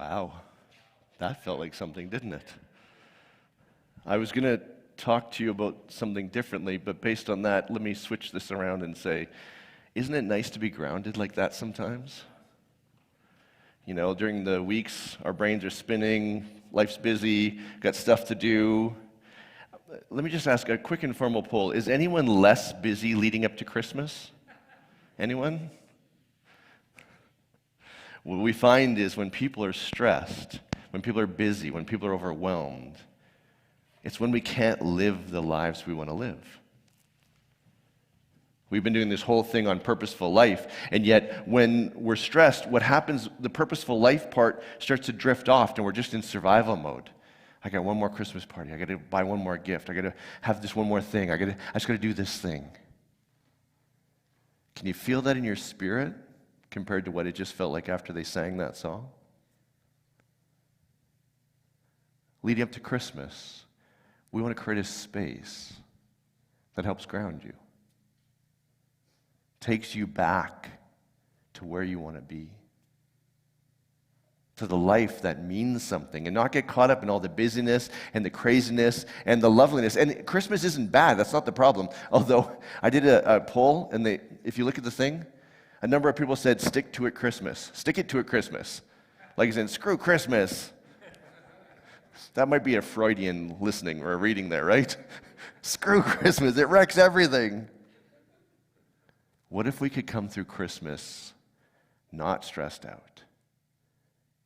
Wow, that felt like something, didn't it? I was going to talk to you about something differently, but based on that, let me switch this around and say, isn't it nice to be grounded like that sometimes? You know, during the weeks, our brains are spinning, life's busy, got stuff to do. Let me just ask a quick informal poll. Is anyone less busy leading up to Christmas? Anyone? What we find is when people are stressed, when people are busy, when people are overwhelmed, it's when we can't live the lives we want to live. We've been doing this whole thing on purposeful life, and yet when we're stressed, what happens, the purposeful life part starts to drift off, and we're just in survival mode. I got one more Christmas party, I got to buy one more gift, I got to have this one more thing, I just got to do this thing. Can you feel that in your spirit compared to what it just felt like after they sang that song? Leading up to Christmas, we want to create a space that helps ground you, takes you back to where you want to be, to the life that means something, and not get caught up in all the busyness and the craziness and the loveliness. And Christmas isn't bad, that's not the problem. Although I did a poll, and if you look at the thing, a number of people said, stick to it Christmas. Stick it to it Christmas. Like he's saying, screw Christmas. That might be a Freudian listening or a reading there, right? Screw Christmas, it wrecks everything. What if we could come through Christmas not stressed out,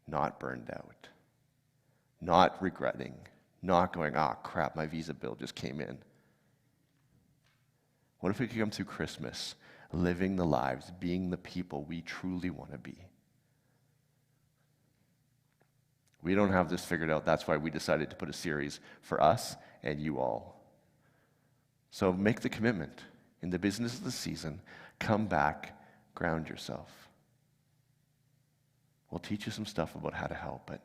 not burned out, not regretting, not going, crap, my visa bill just came in. What if we could come through Christmas living the lives, being the people we truly want to be? We don't have this figured out. That's why we decided to put a series for us and you all. So make the commitment. In the business of the season, come back, ground yourself. We'll teach you some stuff about how to help, but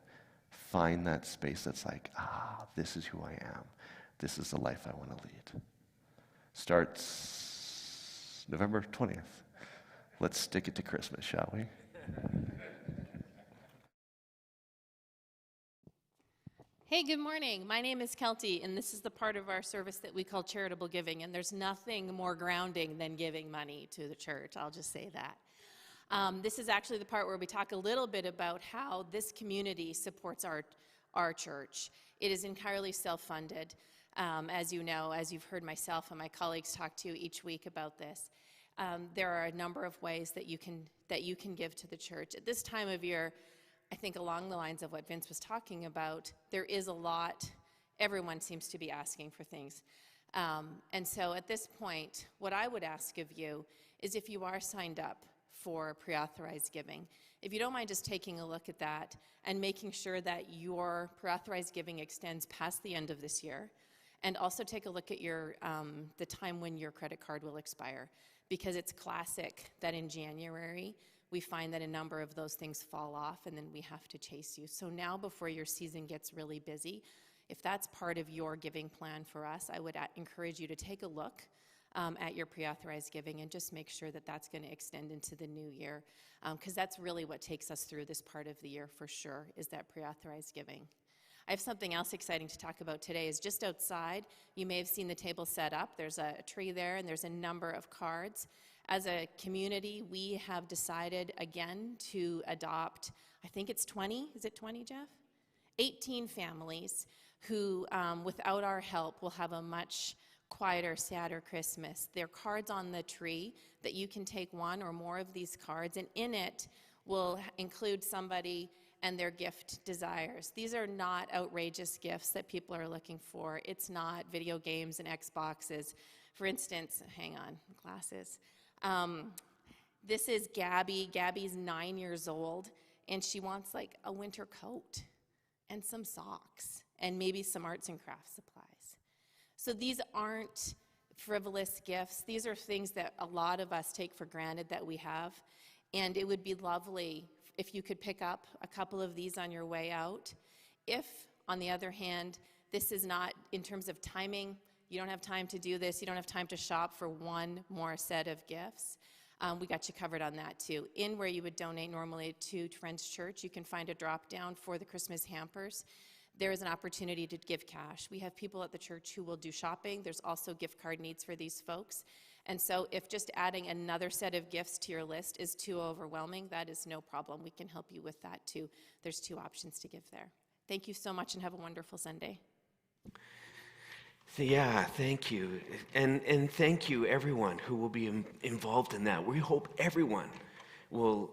find that space that's like, this is who I am. This is the life I want to lead. Starts November 20th. Let's stick it to Christmas, shall we? Hey, good morning. My name is Kelty, and this is the part of our service that we call charitable giving, and there's nothing more grounding than giving money to the church. I'll just say that. This is actually the part where we talk a little bit about how this community supports our church. It is entirely self-funded, as you know, as you've heard myself and my colleagues talk to you each week about this. There are a number of ways that you can give to the church. At this time of year, I think along the lines of what Vince was talking about, there is a lot, everyone seems to be asking for things. And so at this point, what I would ask of you is if you are signed up for pre-authorized giving, if you don't mind just taking a look at that and making sure that your pre-authorized giving extends past the end of this year, and also take a look at your the time when your credit card will expire, because it's classic that in January, we find that a number of those things fall off and then we have to chase you. So now before your season gets really busy, if that's part of your giving plan for us, I would encourage you to take a look at your pre-authorized giving and just make sure that that's going to extend into the new year, because that's really what takes us through this part of the year for sure, is that pre-authorized giving. I have something else exciting to talk about today. Is just outside, you may have seen the table set up. There's a tree there and there's a number of cards. As a community, we have decided again to adopt, I think it's 20, is it 20, Jeff? 18 families who, without our help, will have a much quieter, sadder Christmas. There are cards on the tree that you can take one or more of these cards, and in it will include somebody and their gift desires. These are not outrageous gifts that people are looking for. It's not video games and Xboxes. For instance, hang on, glasses. This is Gabby. Gabby's 9 years old, and she wants like a winter coat and some socks and maybe some arts and crafts supplies. So these aren't frivolous gifts. These are things that a lot of us take for granted that we have, and it would be lovely if you could pick up a couple of these on your way out. If, on the other hand, this is not, in terms of timing, you don't have time to do this, you don't have time to shop for one more set of gifts, We got you covered on that too. In where you would donate normally to Friends Church, you can find a drop down for the Christmas hampers. There is an opportunity to give cash. We have people at the church who will do shopping. There's also gift card needs for these folks. And so if just adding another set of gifts to your list is too overwhelming, that is no problem. We can help you with that too. There's 2 options to give there. Thank you so much and have a wonderful Sunday. So yeah, thank you. And thank you everyone who will be involved in that. We hope everyone will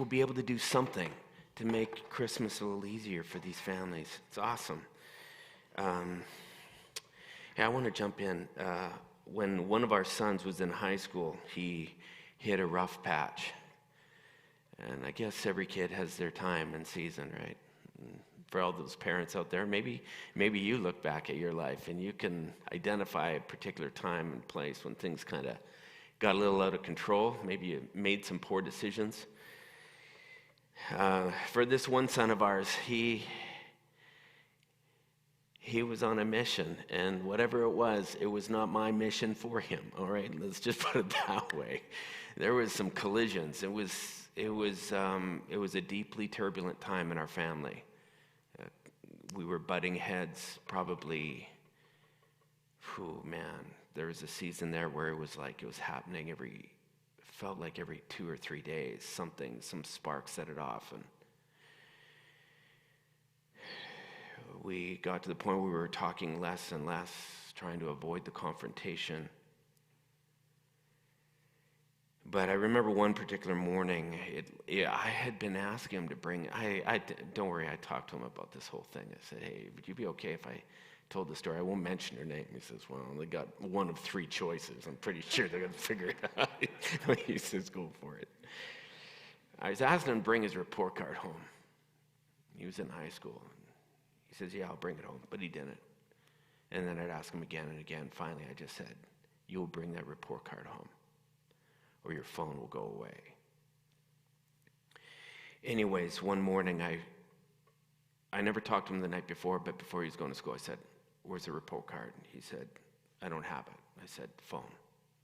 be able to do something to make Christmas a little easier for these families. It's awesome. I want to jump in. When one of our sons was in high school, he hit a rough patch. And I guess every kid has their time and season, right? And for all those parents out there, maybe you look back at your life and you can identify a particular time and place when things kind of got a little out of control. Maybe you made some poor decisions. For this one son of ours, he was on a mission, and whatever it was not my mission for him. All right, let's just put it that way. There was some collisions. It was a deeply turbulent time in our family. We were butting heads probably. There was a season there where it was happening felt like every 2 or 3 days. Some spark set it off, and we got to the point where we were talking less and less, trying to avoid the confrontation. But I remember one particular morning, I had been asking him to bring, don't worry, I talked to him about this whole thing. I said, hey, would you be okay if I told the story? I won't mention your name. He says, well, they got one of 3 choices. I'm pretty sure they're going to figure it out. He says, go for it. I was asking him to bring his report card home. He was in high school. He says, yeah, I'll bring it home, but he didn't. And then I'd ask him again and again. Finally, I just said, you will bring that report card home, or your phone will go away. Anyways, one morning, I never talked to him the night before, but before he was going to school, I said, where's the report card? He said, I don't have it. I said, phone.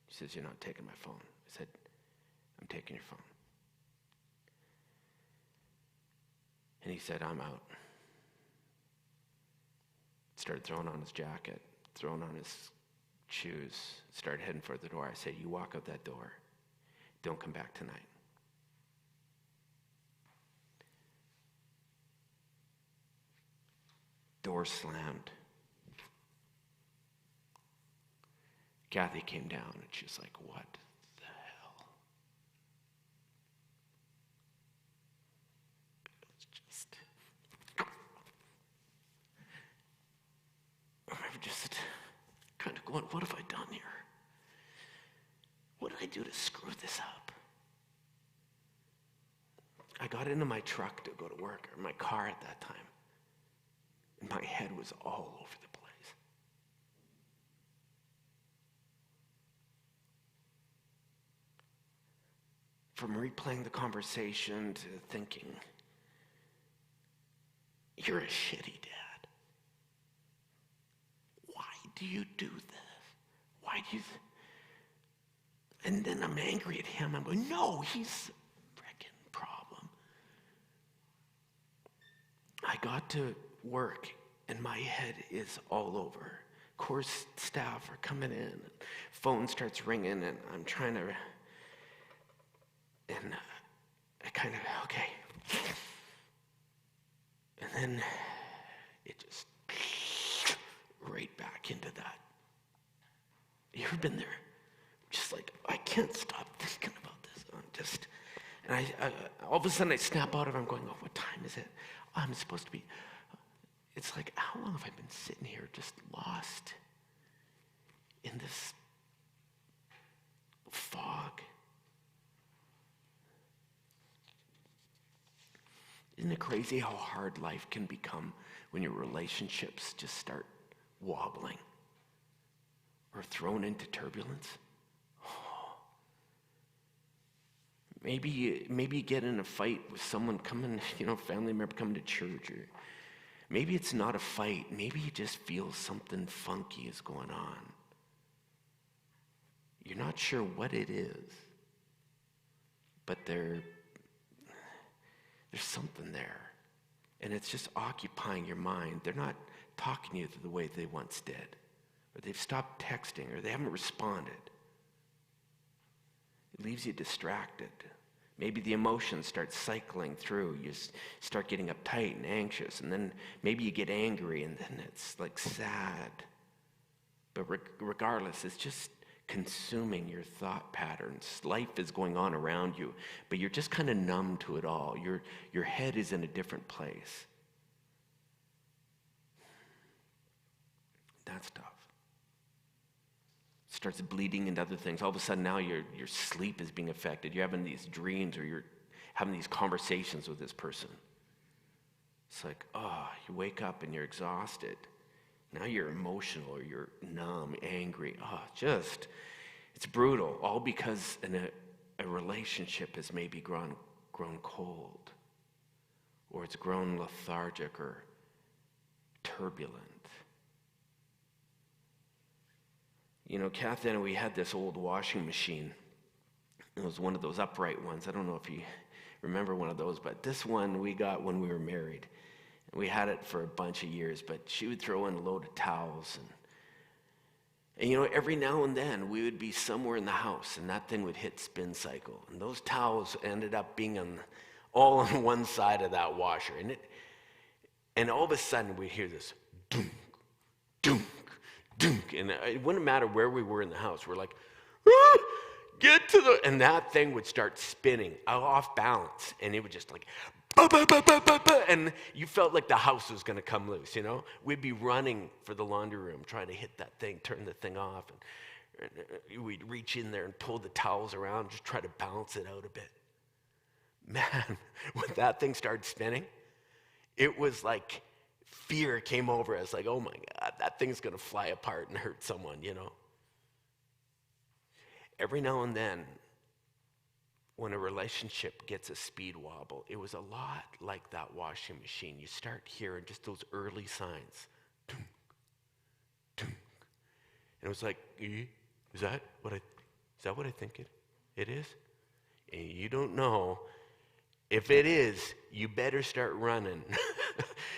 He says, you're not taking my phone. I said, I'm taking your phone. And he said, I'm out. Started throwing on his jacket, throwing on his shoes, started heading for the door. I said, you walk out that door. Don't come back tonight. Door slammed. Kathy came down and she's like, what the hell? It's just, I'm just kind of going, what have I done here? What did I do to screw this up? I got into my truck to go to work, or my car at that time. And my head was all over the place. From replaying the conversation to thinking, you're a shitty dad. Why do you do this? Why do you... And then I'm angry at him. I'm going, no, he's the frickin' problem. I got to work and my head is all over. Course staff are coming in, and phone starts ringing, and I'm trying to, and I kind of, okay. And then it just right back into that. You ever been there? Just like, I can't stop thinking about this. And I all of a sudden I snap out of it. I'm going, oh, what time is it? I'm supposed to be. It's like, how long have I been sitting here just lost in this fog? Isn't it crazy how hard life can become when your relationships just start wobbling or thrown into turbulence? Maybe you get in a fight with someone coming, family member coming to church, or maybe it's not a fight. Maybe you just feel something funky is going on. You're not sure what it is. but there's something there. And it's just occupying your mind. They're not talking to you the way they once did. Or they've stopped texting, or they haven't responded. It leaves you distracted. Maybe the emotions start cycling through. You start getting uptight and anxious, and then maybe you get angry, and then it's like sad. But regardless, it's just consuming your thought patterns. Life is going on around you, but you're just kind of numb to it all. Your head is in a different place. That's tough. It starts bleeding into other things. All of a sudden now your sleep is being affected. You're having these dreams, or you're having these conversations with this person. It's like, you wake up and you're exhausted. Now you're emotional, or you're numb, angry. It's brutal. All because a relationship has maybe grown cold, or it's grown lethargic or turbulent. You know, Kathy and we had this old washing machine. It was one of those upright ones. I don't know if you remember one of those, but this one we got when we were married. We had it for a bunch of years, but she would throw in a load of towels. And you know, every now and then we would be somewhere in the house and that thing would hit spin cycle. And those towels ended up being all on one side of that washer. And all of a sudden we hear this dunk, dunk, dunk. And it wouldn't matter where we were in the house. We're like, get to the... And that thing would start spinning off balance. And it would just like... And you felt like the house was going to come loose, you know? We'd be running for the laundry room, trying to hit that thing, turn the thing off. And we'd reach in there and pull the towels around, just try to balance it out a bit. Man, when that thing started spinning, it was like fear came over us. Like, oh my God, that thing's going to fly apart and hurt someone, you know? Every now and then, when a relationship gets a speed wobble, it was a lot like that washing machine. You start hearing just those early signs. Dunk, dunk. And it was like, is that what I think it is? And you don't know. If it is, you better start running.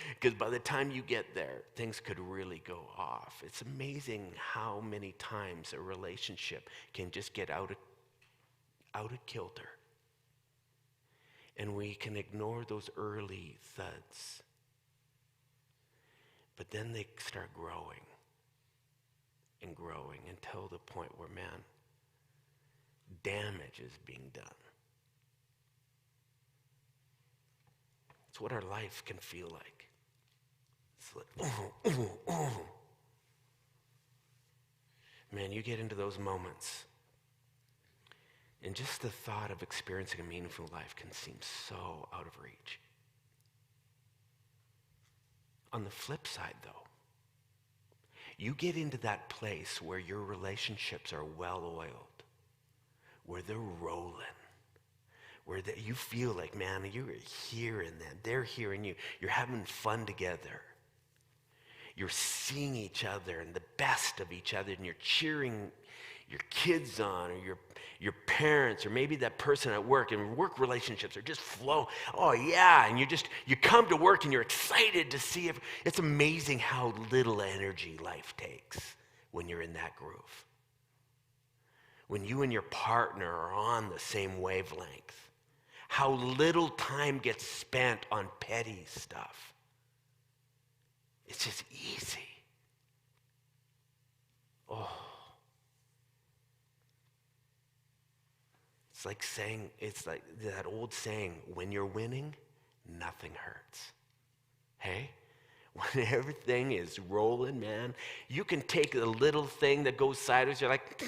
Because by the time you get there, things could really go off. It's amazing how many times a relationship can just get out of kilter. And we can ignore those early thuds. But then they start growing and growing until the point where, man, damage is being done. It's what our life can feel like. It's like, Man, you get into those moments, and just the thought of experiencing a meaningful life can seem so out of reach. On the flip side, though, you get into that place where your relationships are well-oiled, where they're rolling, where you feel like, man, you're hearing them, they're hearing you, you're having fun together. You're seeing each other and the best of each other, and you're cheering your kids on, or your parents, or maybe that person at work, and work relationships are just flow. Oh yeah, and you come to work and you're excited to see if it's amazing how little energy life takes when you're in that groove. When you and your partner are on the same wavelength, how little time gets spent on petty stuff. It's just easy. Oh. It's like that old saying, when you're winning, nothing hurts. Hey? When everything is rolling, man, you can take a little thing that goes sideways, you're like,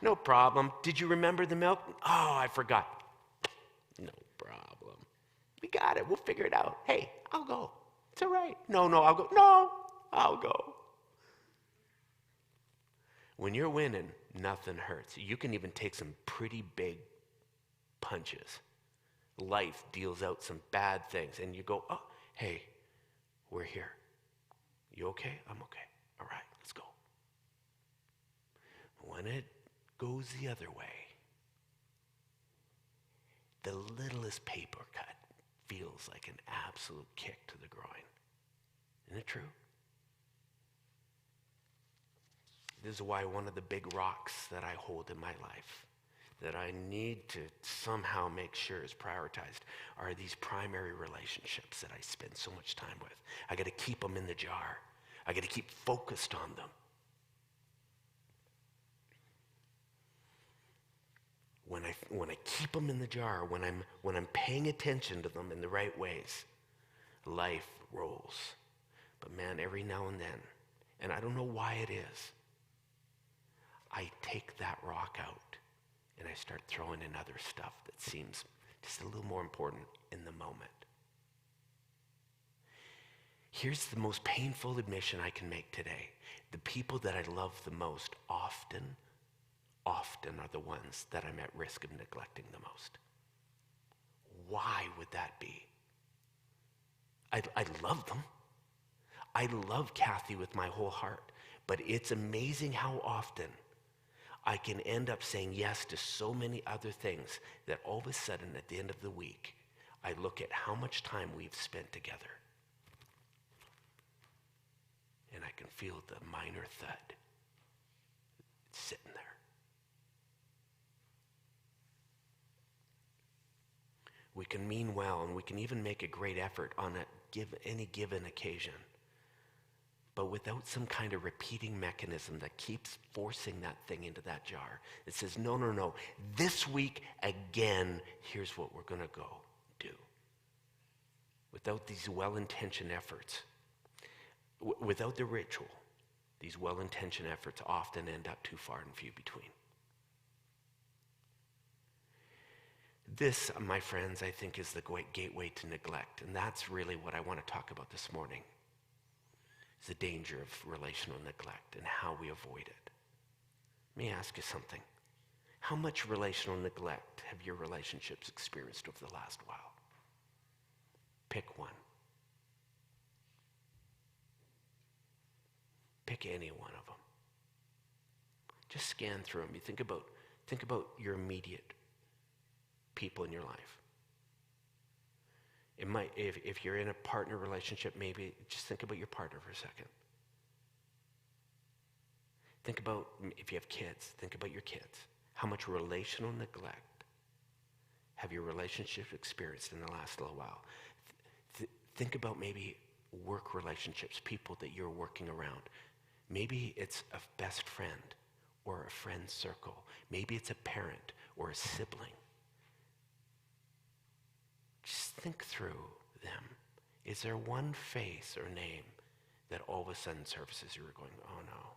no problem. Did you remember the milk? Oh, I forgot. No problem. We got it. We'll figure it out. Hey, I'll go. It's all right. No, I'll go. No, I'll go. When you're winning, nothing hurts. You can even take some pretty big punches. Life deals out some bad things, and you go, oh, hey, we're here. You okay? I'm okay. All right, let's go. When it goes the other way, the littlest paper cut feels like an absolute kick to the groin. Isn't it true? This is why one of the big rocks that I hold in my life, that I need to somehow make sure is prioritized, are these primary relationships that I spend so much time with. I got to keep them in the jar. I got to keep focused on them. When I keep them in the jar, when I'm paying attention to them in the right ways, life rolls. But man, every now and then, and I don't know why it is, I take that rock out and I start throwing in other stuff that seems just a little more important in the moment. Here's the most painful admission I can make today. The people that I love the most often are the ones that I'm at risk of neglecting the most. Why would that be? I love them. I love Kathy with my whole heart, but it's amazing how often I can end up saying yes to so many other things that all of a sudden at the end of the week, I look at how much time we've spent together and I can feel the minor thud. It's sitting there. We can mean well, and we can even make a great effort on any given occasion. But without some kind of repeating mechanism that keeps forcing that thing into that jar, it says, no, this week again, here's what we're going to go do. Without these well-intentioned efforts, without the ritual, these well-intentioned efforts often end up too far and few between. This, my friends, I think is the gateway to neglect, and that's really what I want to talk about this morning, is the danger of relational neglect and how we avoid it. Let me ask you something. How much relational neglect have your relationships experienced over the last while? Pick one. Pick any one of them. Just scan through them. You think about your immediate people in your life. It might, if you're in a partner relationship, maybe just think about your partner for a second. Think about, if you have kids, think about your kids. How much relational neglect have your relationships experienced in the last little while? Think about maybe work relationships, people that you're working around. Maybe it's a best friend or a friend circle. Maybe it's a parent or a sibling. Just think through them. Is there one face or name that all of a sudden surfaces you're going, oh no?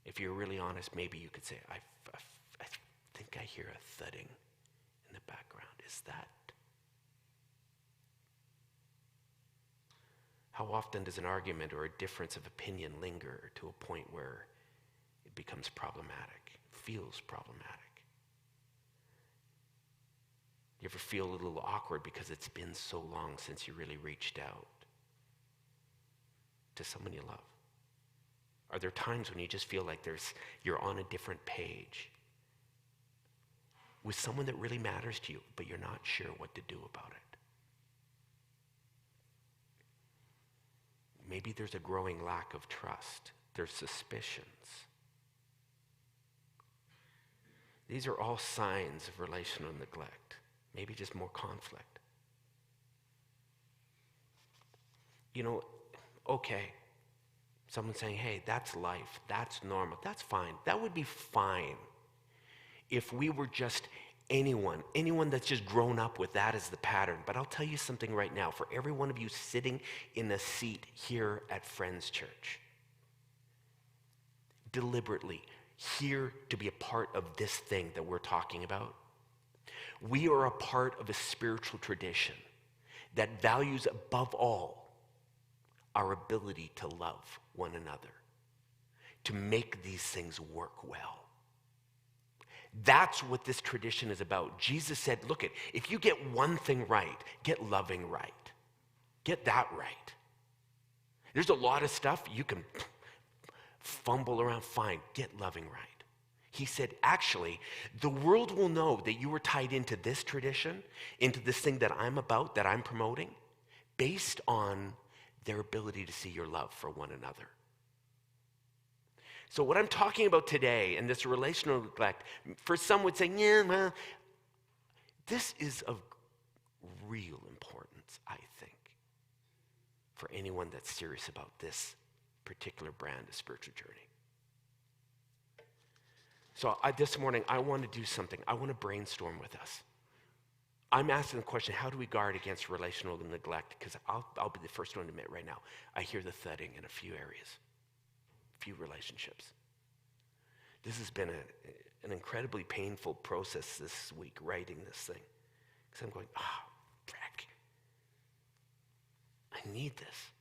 If you're really honest, maybe you could say, I think I hear a thudding in the background. Is that? How often does an argument or a difference of opinion linger to a point where it becomes problematic, feels problematic? You ever feel a little awkward because it's been so long since you really reached out to someone you love? Are there times when you just feel like you're on a different page with someone that really matters to you, but you're not sure what to do about it? Maybe there's a growing lack of trust. There's suspicions. These are all signs of relational neglect. Maybe just more conflict. Okay. Someone saying, hey, that's life. That's normal. That's fine. That would be fine if we were just anyone that's just grown up with that as the pattern. But I'll tell you something right now. For every one of you sitting in a seat here at Friends Church, deliberately here to be a part of this thing that we're talking about, we are a part of a spiritual tradition that values above all our ability to love one another, to make these things work well. That's what this tradition is about. Jesus said, look, if you get one thing right, get loving right. Get that right. There's a lot of stuff you can fumble around, fine, get loving right. He said, actually, the world will know that you were tied into this tradition, into this thing that I'm about, that I'm promoting, based on their ability to see your love for one another. So what I'm talking about today, and this relational neglect, for some would say, yeah, well, this is of real importance, I think, for anyone that's serious about this particular brand of spiritual journey. So this morning, I want to do something. I want to brainstorm with us. I'm asking the question, how do we guard against relational neglect? Because I'll be the first one to admit right now, I hear the thudding in a few areas, few relationships. This has been an incredibly painful process this week, writing this thing. Because I'm going, frick. I need this.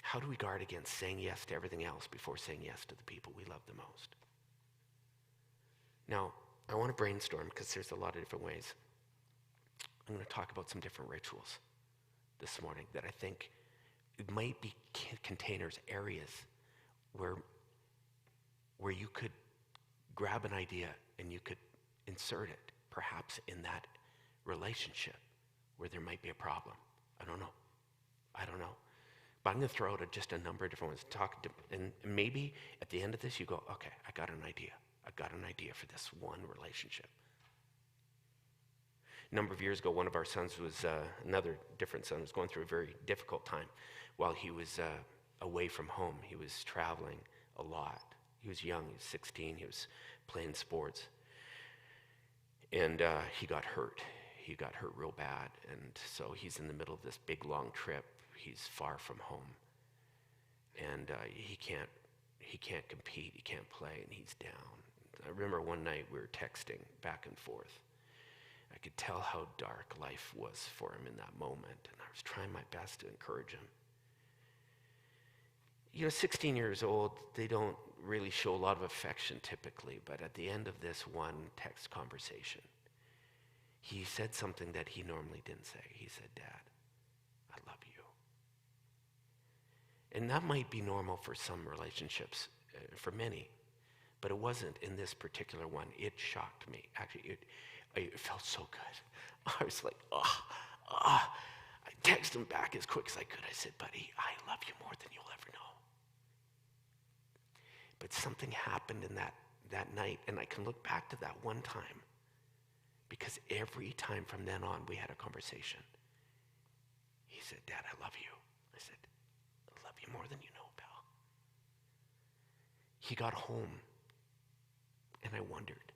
How do we guard against saying yes to everything else before saying yes to the people we love the most? Now, I want to brainstorm because there's a lot of different ways. I'm going to talk about some different rituals this morning that I think it might be containers, areas where you could grab an idea and you could insert it perhaps in that relationship where there might be a problem. I don't know. But I'm going to throw out just a number of different ones. And maybe at the end of this you go, okay, I got an idea. I've got an idea for this one relationship. A number of years ago, one of our sons was, another different son, was going through a very difficult time while he was away from home. He was traveling a lot. He was young, he was 16, he was playing sports. And he got hurt. He got hurt real bad. And so he's in the middle of this big, long trip. He's far from home. And he can't compete, he can't play, and he's down. I remember one night we were texting back and forth. I could tell how dark life was for him in that moment, and I was trying my best to encourage him. 16 years old, they don't really show a lot of affection typically, but at the end of this one text conversation, he said something that he normally didn't say. He said, "Dad, I love you." And that might be normal for some relationships, for many, but it wasn't in this particular one. It shocked me. Actually, it felt so good. I was like, I texted him back as quick as I could. I said, "Buddy, I love you more than you'll ever know." But something happened in that night, and I can look back to that one time, because every time from then on we had a conversation. He said, "Dad, I love you." I said, "I love you more than you know, pal." He got home, and I wondered,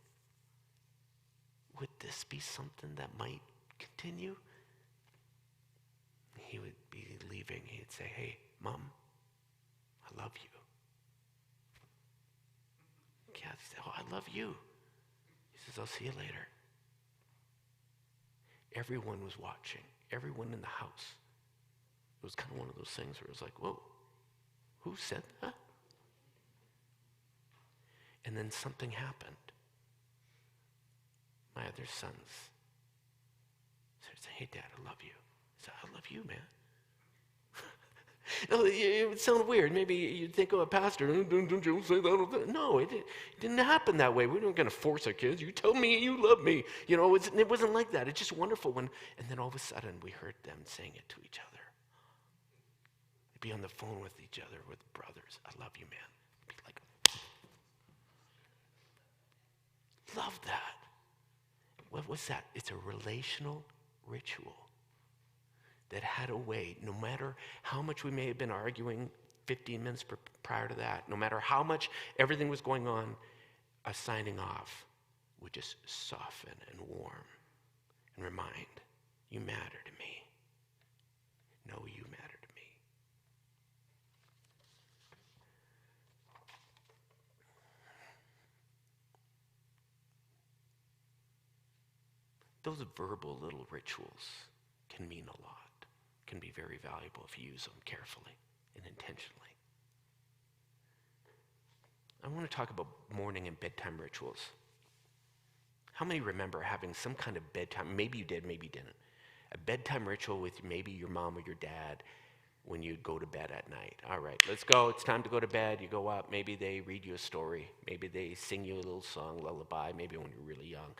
would this be something that might continue? He would be leaving. He'd say, "Hey, Mom, I love you." Kathy said, "Oh, I love you." He says, "I'll see you later." Everyone was watching. Everyone in the house. It was kind of one of those things where it was like, whoa, who said that? And then something happened. My other sons said, "Hey, Dad, I love you." I said, "I love you, man." It would sound weird. Maybe you'd think, "Oh, a pastor, don't you say that." No, it didn't happen that way. We weren't going to force our kids. "You tell me you love me." It wasn't like that. It's just wonderful and then all of a sudden we heard them saying it to each other. They'd be on the phone with each other, with brothers. "I love you, man." Be like, love that. What was that? It's a relational ritual that had a way, no matter how much we may have been arguing 15 minutes prior to that, no matter how much everything was going on, a signing off would just soften and warm and remind, "You matter to me. No, you matter to me." Those verbal little rituals can mean a lot, can be very valuable if you use them carefully and intentionally. I want to talk about morning and bedtime rituals. How many remember having some kind of bedtime, maybe you did, maybe you didn't, a bedtime ritual with maybe your mom or your dad when you'd go to bed at night. All right, let's go. It's time to go to bed. You go up. Maybe they read you a story. Maybe they sing you a little song, lullaby, maybe when you're really young.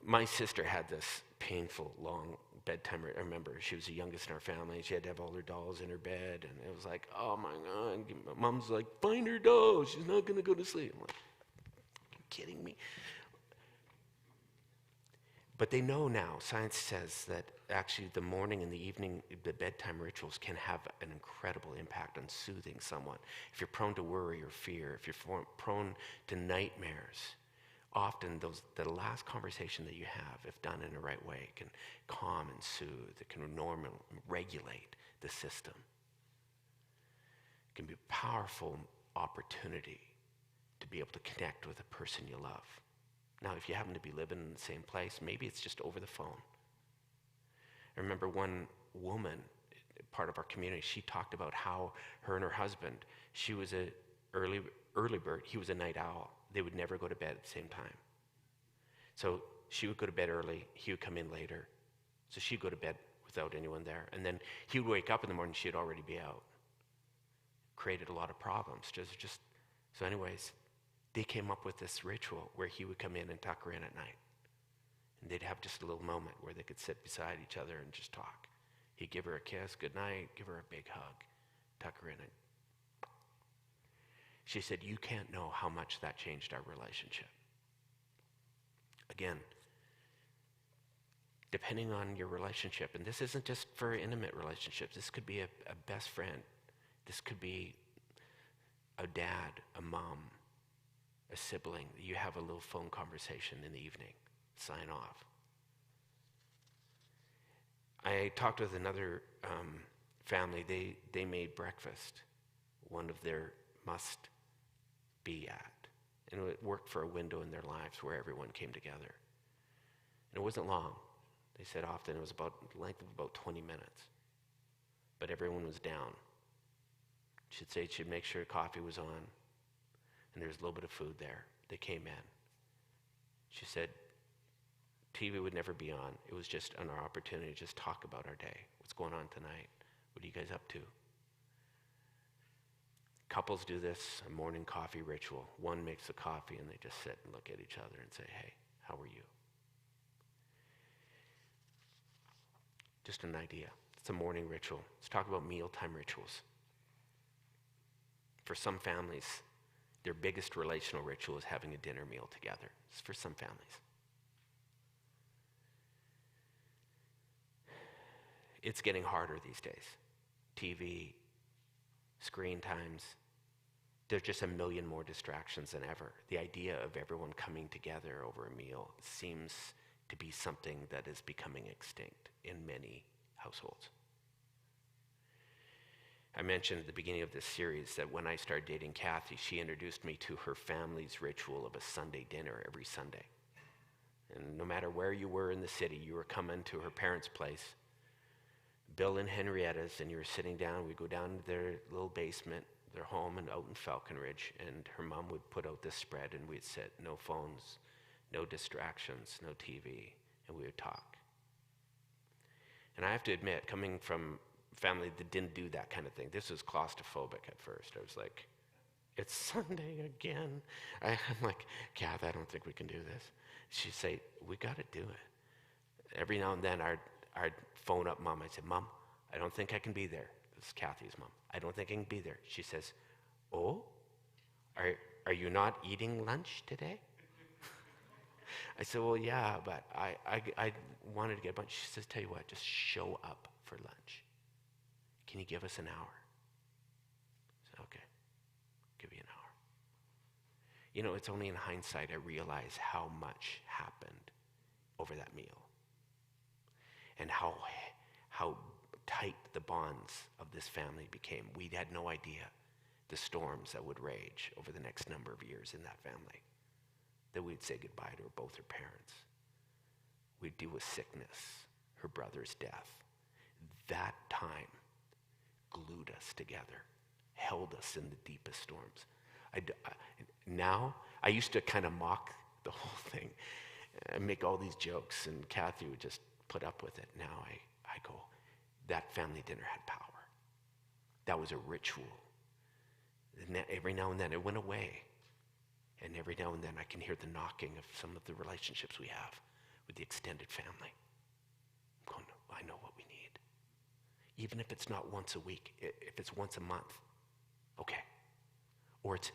My sister had this painful, long bedtime. I remember she was the youngest in our family. She had to have all her dolls in her bed. And it was like, oh my God. Mom's like, find her doll. She's not going to go to sleep. I'm like, are you kidding me? But they know now, science says that actually the morning and the evening, the bedtime rituals can have an incredible impact on soothing someone. If you're prone to worry or fear, if you're prone to nightmares, often the last conversation that you have, if done in the right way, can calm and soothe. It can regulate the system. It can be a powerful opportunity to be able to connect with a person you love. Now, if you happen to be living in the same place, maybe it's just over the phone. I remember one woman, part of our community, she talked about how her and her husband, she was an early bird, he was a night owl. They would never go to bed at the same time. So she would go to bed early, he would come in later. So she'd go to bed without anyone there. And then he would wake up in the morning, she'd already be out. Created a lot of problems. So anyways, they came up with this ritual where he would come in and tuck her in at night. And they'd have just a little moment where they could sit beside each other and just talk. He'd give her a kiss, good night, give her a big hug, tuck her in. And she said, you can't know how much that changed our relationship. Again, depending on your relationship, and this isn't just for intimate relationships, this could be a best friend, this could be a dad, a mom, a sibling. You have a little phone conversation in the evening, sign off. I talked with another family. They made breakfast one of their must be at. And it worked for a window in their lives where everyone came together. And it wasn't long. They said often it was about the length of about 20 minutes. But everyone was down. She'd say she'd make sure coffee was on. And there was a little bit of food there. They came in. She said TV would never be on. It was just an opportunity to just talk about our day. What's going on tonight? What are you guys up to? Couples do this, a morning coffee ritual. One makes the coffee and they just sit and look at each other and say, hey, how are you? Just an idea. It's a morning ritual. Let's talk about mealtime rituals. For some families, their biggest relational ritual is having a dinner meal together. It's for some families. It's getting harder these days. TV, screen times, there's just a million more distractions than ever. The idea of everyone coming together over a meal seems to be something that is becoming extinct in many households. I mentioned at the beginning of this series that when I started dating Kathy, she introduced me to her family's ritual of a Sunday dinner every Sunday. And no matter where you were in the city, you were coming to her parents' place, Bill and Henrietta's, and you were sitting down. We'd go down to their little basement, their home out in Falcon Ridge, and her mom would put out this spread, and we'd sit, no phones, no distractions, no TV, and we would talk. And I have to admit, coming from a family that didn't do that kind of thing, this was claustrophobic at first. I was like, it's Sunday again. I'm like, Kath, I don't think we can do this. She'd say, we got to do it. Every now and then, I'd phone up Mom. I'd say, Mom, I don't think I can be there. This is Kathy's mom. I don't think I can be there. She says, oh, are you not eating lunch today? I said, well, yeah, but I wanted to get a bunch. She says, tell you what, just show up for lunch. Can you give us an hour? I said, okay, give you an hour. You know, it's only in hindsight I realize how much happened over that meal and how tight the bonds of this family became. We had no idea the storms that would rage over the next number of years in that family. That we'd say goodbye to both her parents. We'd deal with sickness, her brother's death. That time glued us together, held us in the deepest storms. Now, I used to kind of mock the whole thing and make all these jokes, and Kathy would just put up with it. Now I go, that family dinner had power. That was a ritual. And every now and then it went away. And every now and then I can hear the knocking of some of the relationships we have with the extended family. I'm going, I know what we need. Even if it's not once a week, if it's once a month, okay. Or it's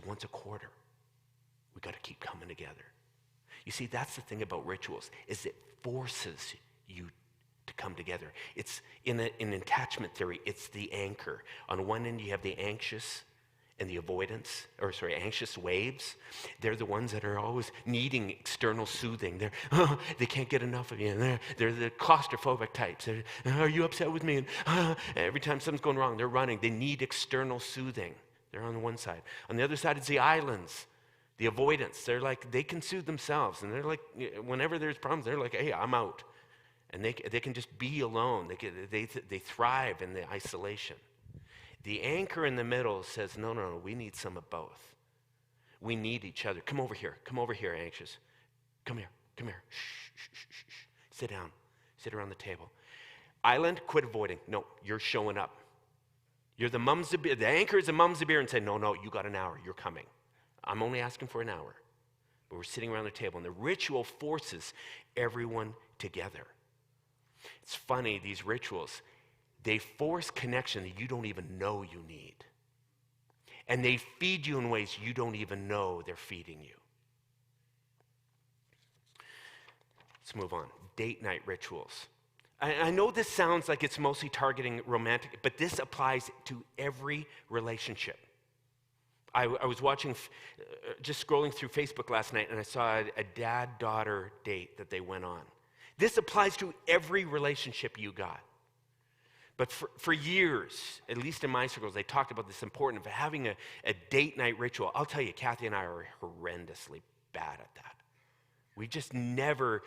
once a quarter. We got to keep coming together. You see, that's the thing about rituals, is it forces you to come together. It's in attachment theory, it's the anchor. On one end, you have the anxious and the anxious waves. They're the ones that are always needing external soothing. They can't get enough of you. And they're the claustrophobic types. Are you upset with me? And every time something's going wrong, they're running. They need external soothing. They're on the one side. On the other side, it's the islands, the avoidance. They're like, they can soothe themselves. And they're like, whenever there's problems, they're like, hey, I'm out. And they can just be alone. They thrive in the isolation. The anchor in the middle says, no, we need some of both. We need each other. Come over here, anxious. Come here. Shh. Sit down. Sit around the table. Island, quit avoiding. No, you're showing up. You're the anchor is the mums of beer and say, no, you got an hour. You're coming. I'm only asking for an hour. But we're sitting around the table, and the ritual forces everyone together. It's funny, these rituals, they force connection that you don't even know you need. And they feed you in ways you don't even know they're feeding you. Let's move on. Date night rituals. I know this sounds like it's mostly targeting romantic, but this applies to every relationship. I was watching, just scrolling through Facebook last night, and I saw a dad-daughter date that they went on. This applies to every relationship you got. But for years, at least in my circles, they talked about this importance of having a date night ritual. I'll tell you, Kathy and I are horrendously bad at that. We just never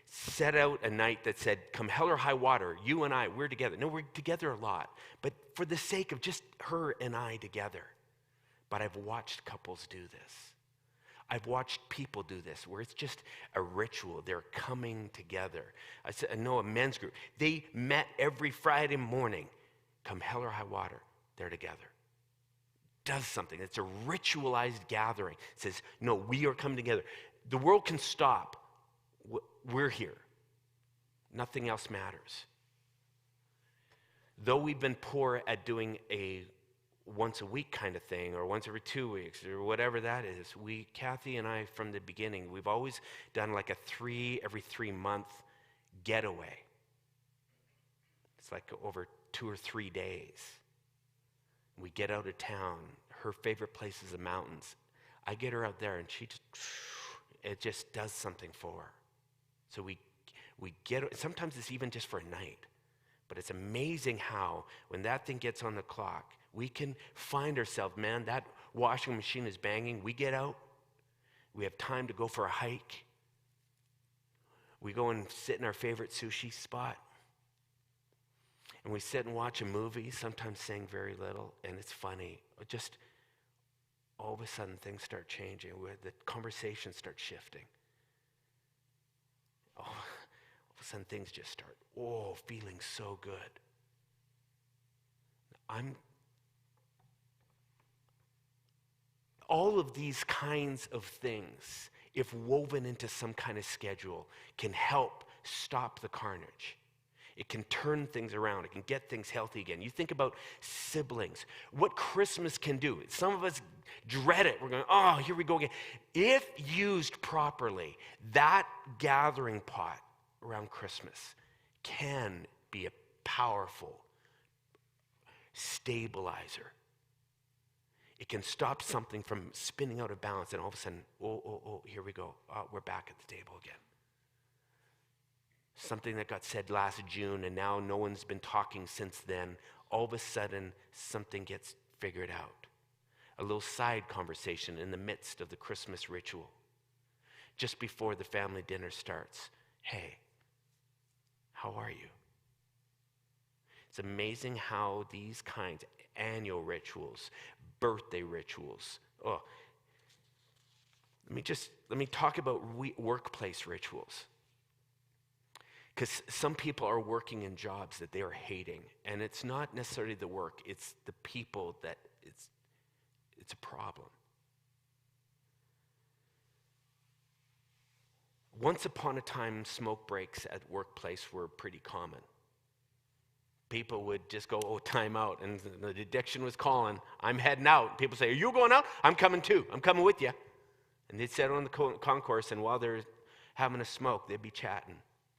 set out a night that said, come hell or high water, you and I, we're together. No, we're together a lot. But for the sake of just her and I together. But I've watched couples do this. I've watched people do this, where it's just a ritual. They're coming together. I know a men's group. They met every Friday morning. Come hell or high water, they're together. Does something. It's a ritualized gathering. It says, no, we are coming together. The world can stop. We're here. Nothing else matters. Though we've been poor at doing a once a week kind of thing, or once every 2 weeks, or whatever that is, Kathy and I, from the beginning, we've always done like every 3 month getaway. It's like over 2 or 3 days. We get out of town. Her favorite place is the mountains. I get her out there, and it just does something for her. So we sometimes it's even just for a night. But it's amazing how, when that thing gets on the clock, we can find ourselves, man, that washing machine is banging. We get out. We have time to go for a hike. We go and sit in our favorite sushi spot. And we sit and watch a movie, sometimes saying very little, and it's funny. Just all of a sudden things start changing. The conversation starts shifting. All of a sudden things just start, feeling so good. All of these kinds of things, if woven into some kind of schedule, can help stop the carnage. It can turn things around. It can get things healthy again. You think about siblings. What Christmas can do. Some of us dread it. We're going, here we go again. If used properly, that gathering pot around Christmas can be a powerful stabilizer. It can stop something from spinning out of balance, and all of a sudden, here we go. We're back at the table again. Something that got said last June, and now no one's been talking since then. All of a sudden, something gets figured out. A little side conversation in the midst of the Christmas ritual. Just before the family dinner starts. Hey, how are you? It's amazing how these kinds, annual rituals, birthday rituals. Let me talk about workplace rituals. Because some people are working in jobs that they are hating, and it's not necessarily the work, it's the people that it's a problem. Once upon a time, smoke breaks at workplace were pretty common. People would just go, oh, time out, and the addiction was calling, I'm heading out. People say, are you going out? I'm coming too. I'm coming with you. And they'd sit on the concourse, and while they're having a smoke, they'd be chatting,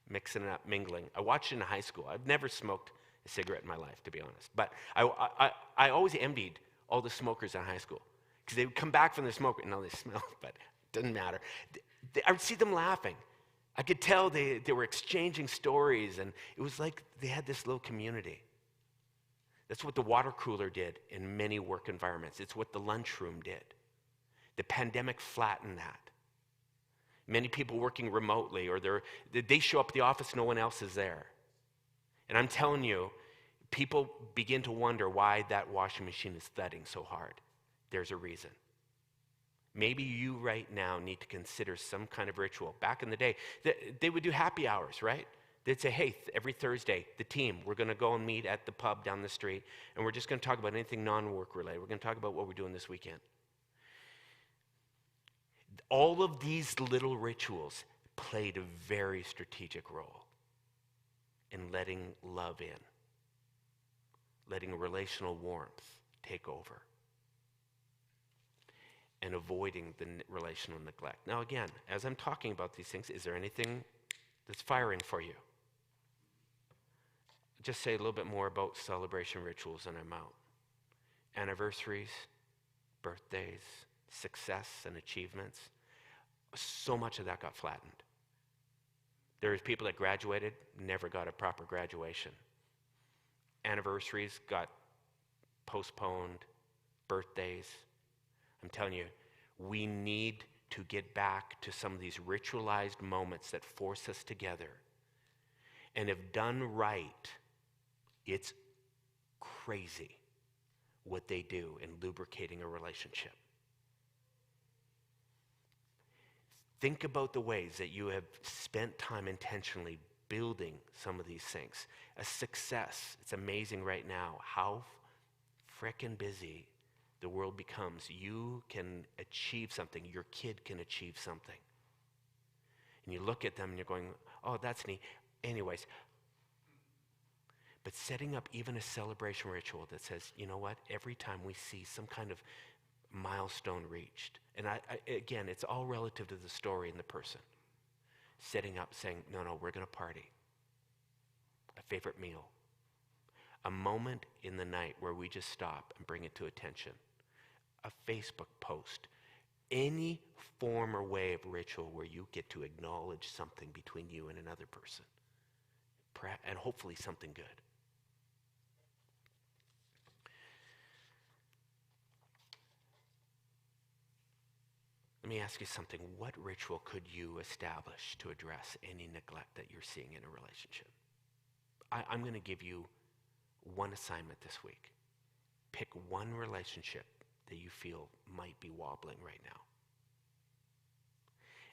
mixing it up, mingling. I watched it in high school. I've never smoked a cigarette in my life, to be honest. But I always envied all the smokers in high school, because they would come back from the smoke, and now they smell, but it doesn't matter. I would see them laughing. I could tell they were exchanging stories, and it was like they had this little community. That's what the water cooler did in many work environments. It's what the lunchroom did. The pandemic flattened that. Many people working remotely, or they show up at the office, no one else is there. And I'm telling you, people begin to wonder why that washing machine is thudding so hard. There's a reason. Maybe you right now need to consider some kind of ritual. Back in the day, they would do happy hours, right? They'd say, hey, every Thursday, the team, we're going to go and meet at the pub down the street, and we're just going to talk about anything non-work related. We're going to talk about what we're doing this weekend. All of these little rituals played a very strategic role in letting love in, letting relational warmth take over, and avoiding the relational neglect. Now again, as I'm talking about these things, is there anything that's firing for you? Just say a little bit more about celebration rituals and I'm out. Anniversaries, birthdays, success and achievements. So much of that got flattened. There's people that graduated, never got a proper graduation. Anniversaries got postponed, birthdays. I'm telling you, we need to get back to some of these ritualized moments that force us together. And if done right, it's crazy what they do in lubricating a relationship. Think about the ways that you have spent time intentionally building some of these things. A success, it's amazing right now how frickin' busy the world becomes. You can achieve something, your kid can achieve something. And you look at them and you're going, oh, that's neat. Anyways, but setting up even a celebration ritual that says, you know what, every time we see some kind of milestone reached, and again, it's all relative to the story and the person. Setting up, saying, no, we're going to party. A favorite meal. A moment in the night where we just stop and bring it to attention. A Facebook post. Any form or way of ritual where you get to acknowledge something between you and another person. And hopefully something good. Let me ask you something. What ritual could you establish to address any neglect that you're seeing in a relationship? I'm going to give you one assignment this week. Pick one relationship that you feel might be wobbling right now.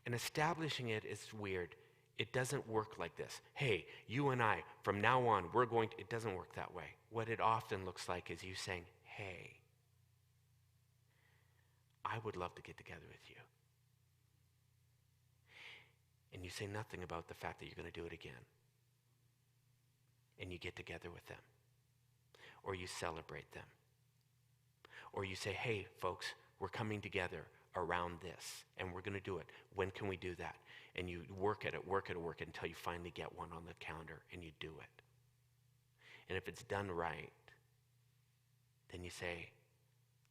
And establishing it is weird. It doesn't work like this. Hey, you and I, from now on, it doesn't work that way. What it often looks like is you saying, hey, I would love to get together with you. And you say nothing about the fact that you're going to do it again. And you get together with them. Or you celebrate them. Or you say, hey, folks, we're coming together around this, and we're going to do it. When can we do that? And you work at it until you finally get one on the calendar, and you do it. And if it's done right, then you say,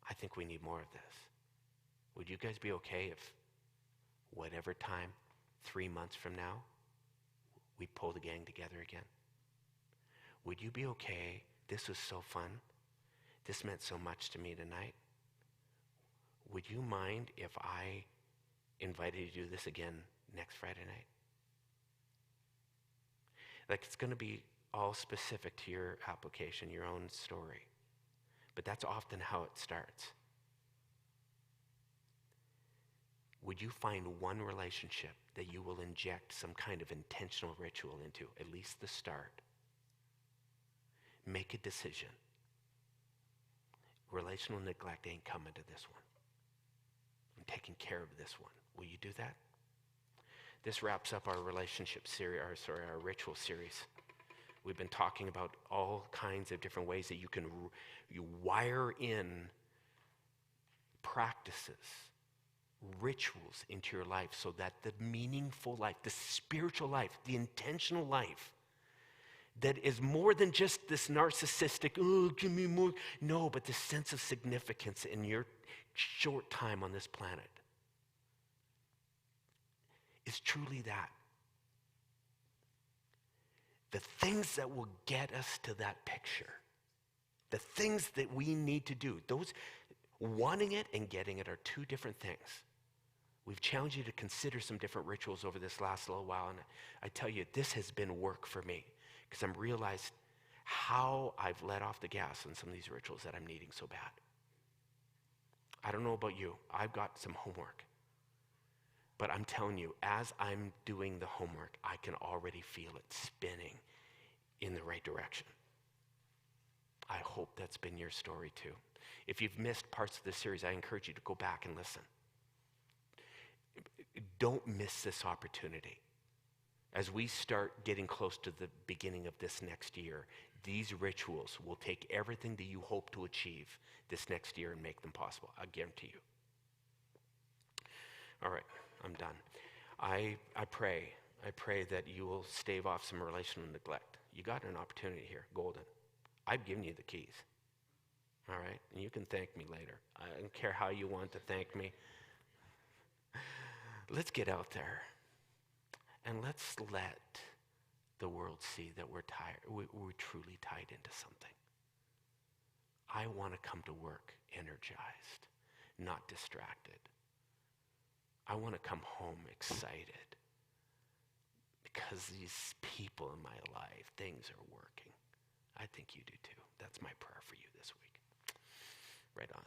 I think we need more of this. Would you guys be okay if whatever time, 3 months from now, we pull the gang together again? Would you be okay? This was so fun. This meant so much to me tonight. Would you mind if I invited you to do this again next Friday night? Like, it's going to be all specific to your application, your own story. But that's often how it starts. would you find one relationship that you will inject some kind of intentional ritual into, at least the start? Make a decision. Relational neglect ain't coming to this one. I'm taking care of this one. Will you do that? This wraps up our relationship series, our ritual series. We've been talking about all kinds of different ways that you wire in practices, rituals into your life so that the meaningful life, the spiritual life, the intentional life that is more than just this narcissistic, oh, give me more. No, but this sense of significance in your short time on this planet is truly that. The things that will get us to that picture, the things that we need to do, those wanting it and getting it are two different things. We've challenged you to consider some different rituals over this last little while, and I tell you, this has been work for me because I'm realized how I've let off the gas on some of these rituals that I'm needing so bad. I don't know about you. I've got some homework. But I'm telling you, as I'm doing the homework, I can already feel it spinning in the right direction. I hope that's been your story too. If you've missed parts of this series, I encourage you to go back and listen. Don't miss this opportunity. As we start getting close to the beginning of this next year, these rituals will take everything that you hope to achieve this next year and make them possible. I guarantee you. All right, I'm done. I pray that you will stave off some relational neglect. You got an opportunity here, golden. I've given you the keys. All right, and you can thank me later. I don't care how you want to thank me. Let's get out there and let's let the world see that we're truly tied into something. I want to come to work energized, not distracted. I want to come home excited because these people in my life, things are working. I think you do too. That's my prayer for you this week. Right on.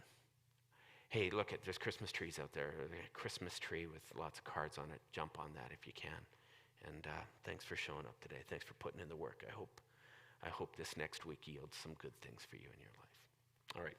Hey, look, there's Christmas trees out there. There's a Christmas tree with lots of cards on it. Jump on that if you can. And thanks for showing up today. Thanks for putting in the work. I hope this next week yields some good things for you in your life. All right.